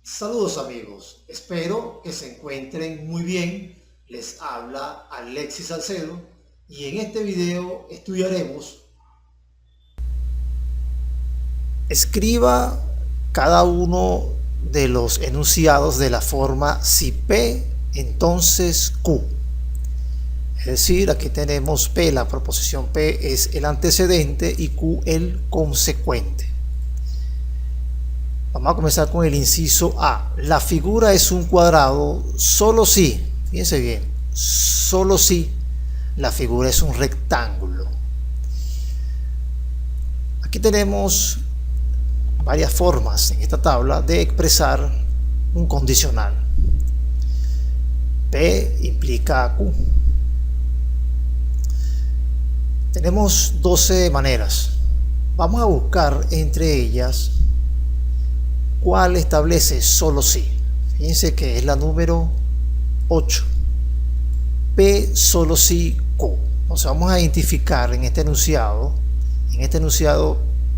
Saludos amigos, espero que se encuentren muy bien. Les habla Alexis Salcedo y en este video estudiaremos. Escriba cada uno de los enunciados de la forma si P, entonces Q. Es decir, aquí tenemos P, la proposición P es el antecedente y Q el consecuente. Vamos a comenzar con el inciso A. La figura es un cuadrado solo si, fíjense bien, solo si la figura es un rectángulo. Aquí tenemos varias formas en esta tabla de expresar un condicional. P implica Q. Tenemos 12 maneras. Vamos a buscar entre ellas cuál establece solo si. Fíjense que es la número 8. P solo si Q. Entonces vamos a identificar en este enunciado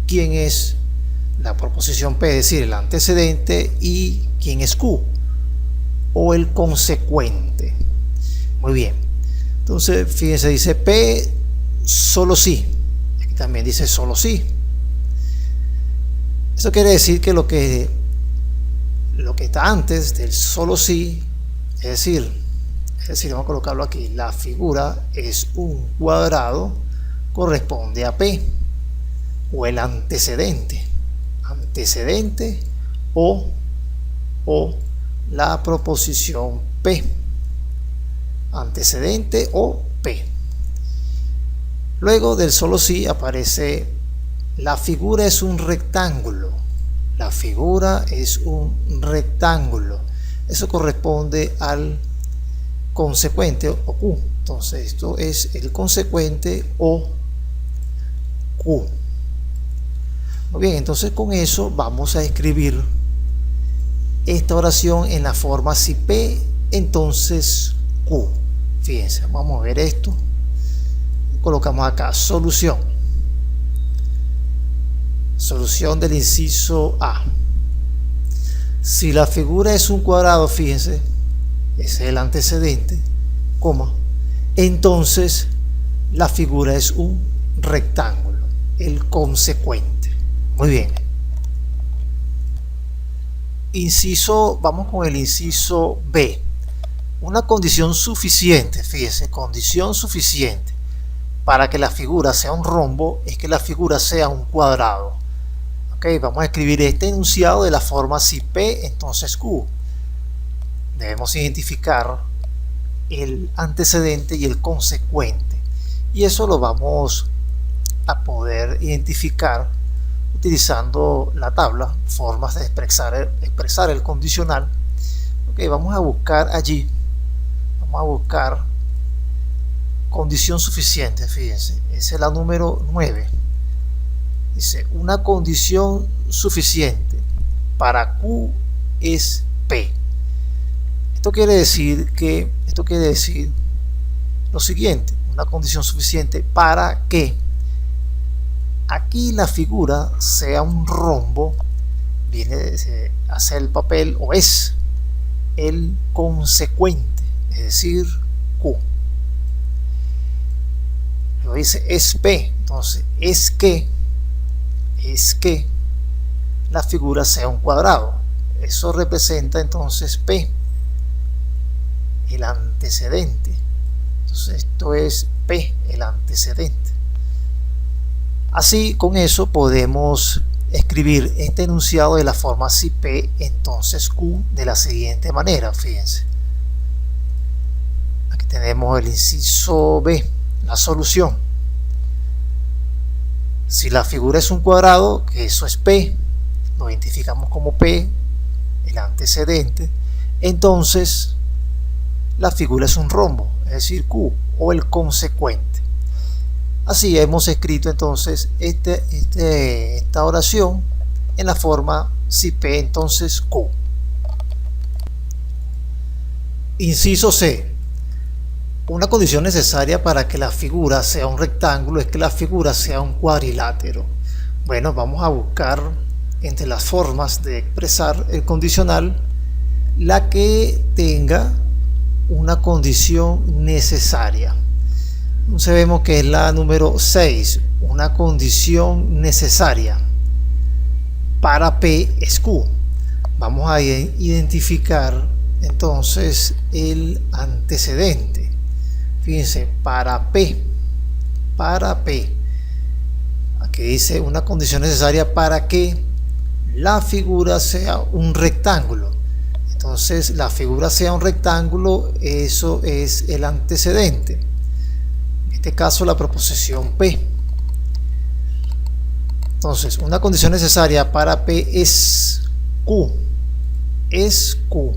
quién es la proposición P, es decir, el antecedente, y quién es Q o el consecuente. Muy bien. Entonces fíjense, dice P solo si. Aquí también dice solo si. Eso quiere decir que lo que está antes del solo si, es decir, vamos a colocarlo aquí, la figura es un cuadrado, corresponde a P, o el antecedente o la proposición P, antecedente o P. Luego del solo si aparece la figura es un rectángulo. La figura es un rectángulo. Eso corresponde al consecuente o Q. Entonces esto es el consecuente o Q. Muy bien, entonces con eso vamos a escribir esta oración en la forma si P, entonces Q. Fíjense, vamos a ver esto. Colocamos acá solución. Solución del inciso A. Si la figura es un cuadrado, fíjense, ese es el antecedente, coma, entonces la figura es un rectángulo, el consecuente. Muy bien. Vamos con el inciso B. Una condición suficiente, fíjense, condición suficiente para que la figura sea un rombo es que la figura sea un cuadrado. Vamos a escribir este enunciado de la forma si P, entonces Q. Debemos identificar el antecedente y el consecuente. Y eso lo vamos a poder identificar utilizando la tabla, formas de expresar el condicional. Vamos a buscar allí, vamos a buscar condición suficiente, fíjense, esa es la número 9. Dice, una condición suficiente para Q es P. Esto quiere decir lo siguiente, una condición suficiente para que aquí la figura sea un rombo, viene a ser el papel o es el consecuente, es decir, Q. Luego dice es P, entonces es que la figura sea un cuadrado. Eso representa entonces P, el antecedente. Entonces esto es P, el antecedente. Así, con eso podemos escribir este enunciado de la forma si P, entonces Q, de la siguiente manera. Fíjense. Aquí tenemos el inciso B, la solución. Si la figura es un cuadrado, que eso es P, lo identificamos como P, el antecedente, entonces la figura es un rombo, es decir, Q, o el consecuente. Así hemos escrito entonces esta oración en la forma si P, entonces Q. Inciso C. Una condición necesaria para que la figura sea un rectángulo es que la figura sea un cuadrilátero. Bueno, vamos a buscar entre las formas de expresar el condicional la que tenga una condición necesaria. Entonces vemos que es la número 6, una condición necesaria. Para P es Q. Vamos a identificar entonces el antecedente. Fíjense, para P, aquí dice una condición necesaria para que la figura sea un rectángulo. Entonces la figura sea un rectángulo, eso es el antecedente. En este caso la proposición P. Entonces una condición necesaria para P es Q. Es Q.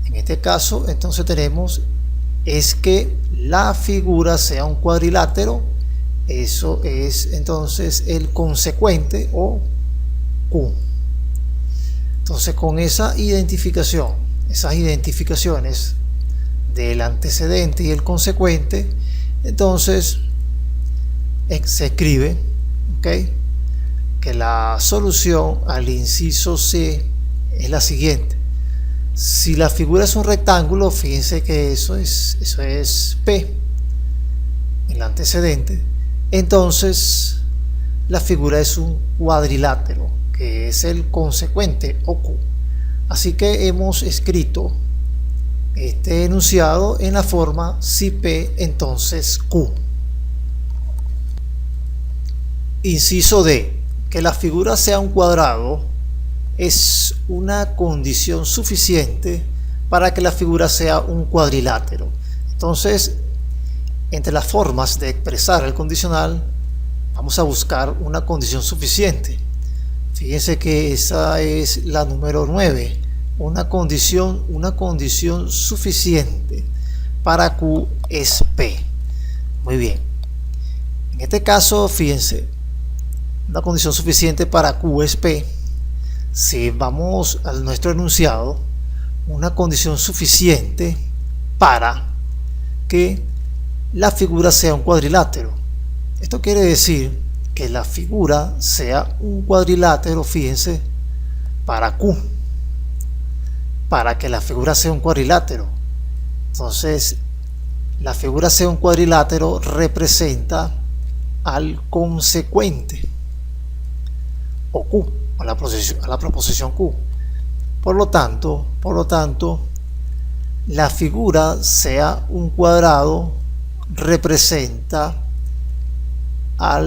En este caso entonces tenemos es que la figura sea un cuadrilátero. Eso es entonces el consecuente o Q. Entonces con esa identificación, esas identificaciones del antecedente y el consecuente, entonces se escribe, ¿okay?, que la solución al inciso C es la siguiente. Si la figura es un rectángulo, fíjense que eso es P, el antecedente. Entonces la figura es un cuadrilátero, que es el consecuente o Q. Así que hemos escrito este enunciado en la forma si P, entonces Q. Inciso D. Que la figura sea un cuadrado es una condición suficiente para que la figura sea un cuadrilátero. Entonces, entre las formas de expresar el condicional, vamos a buscar una condición suficiente. Fíjense que esa es la número 9, una condición suficiente para Q es P. Muy bien. En este caso, fíjense, una condición suficiente para Q es P. Si vamos a nuestro enunciado, una condición suficiente para que la figura sea un cuadrilátero. Esto quiere decir que la figura sea un cuadrilátero, fíjense, para Q. Para que la figura sea un cuadrilátero. Entonces, la figura sea un cuadrilátero representa al consecuente o Q, a la proposición Q. Por lo tanto, la figura sea un cuadrado representa a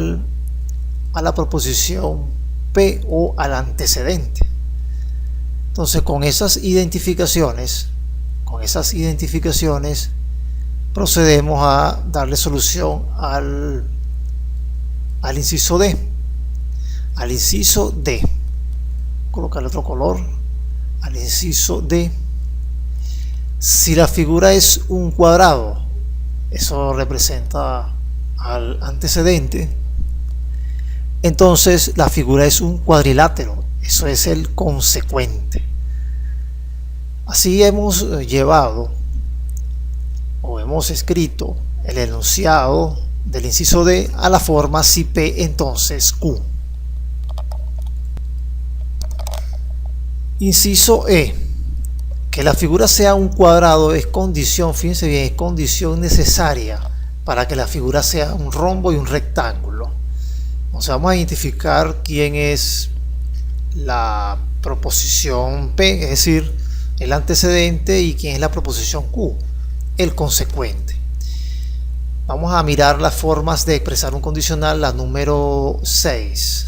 la proposición P o al antecedente. Entonces con esas identificaciones procedemos a darle solución al inciso D. Al inciso D, colocarle otro color, al inciso D. Si la figura es un cuadrado, eso representa al antecedente, entonces la figura es un cuadrilátero, eso es el consecuente. Así hemos llevado o hemos escrito el enunciado del inciso D a la forma si P, entonces Q. Inciso E. Que la figura sea un cuadrado es condición, fíjense bien, es condición necesaria para que la figura sea un rombo y un rectángulo. Entonces vamos a identificar quién es la proposición P, es decir, el antecedente, y quién es la proposición Q, el consecuente. Vamos a mirar las formas de expresar un condicional, la número 6.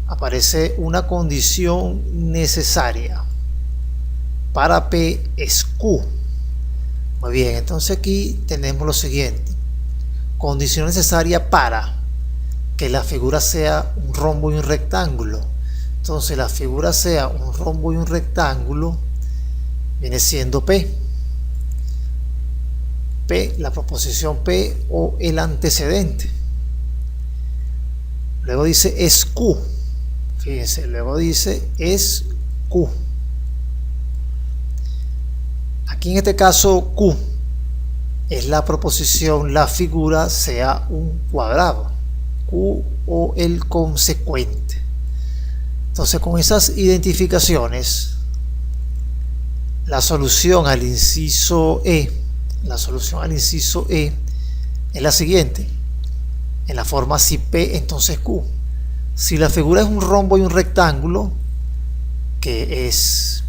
Aparece una condición necesaria. Para P es Q. Muy bien, entonces aquí tenemos lo siguiente. Condición necesaria para que la figura sea un rombo y un rectángulo. Entonces la figura sea un rombo y un rectángulo viene siendo P. P, la proposición P o el antecedente. Luego dice es Q. Fíjense, luego dice es Q. Aquí en este caso Q es la proposición, la figura sea un cuadrado. Q Q o el consecuente. Entonces, con esas identificaciones, la solución al inciso E, es la siguiente. En la forma si P, entonces Q. Si la figura es un rombo y un rectángulo, que es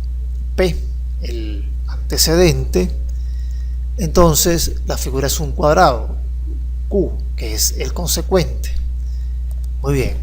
P, el antecedente, entonces la figura es un cuadrado, Q, que es el consecuente. Muy bien.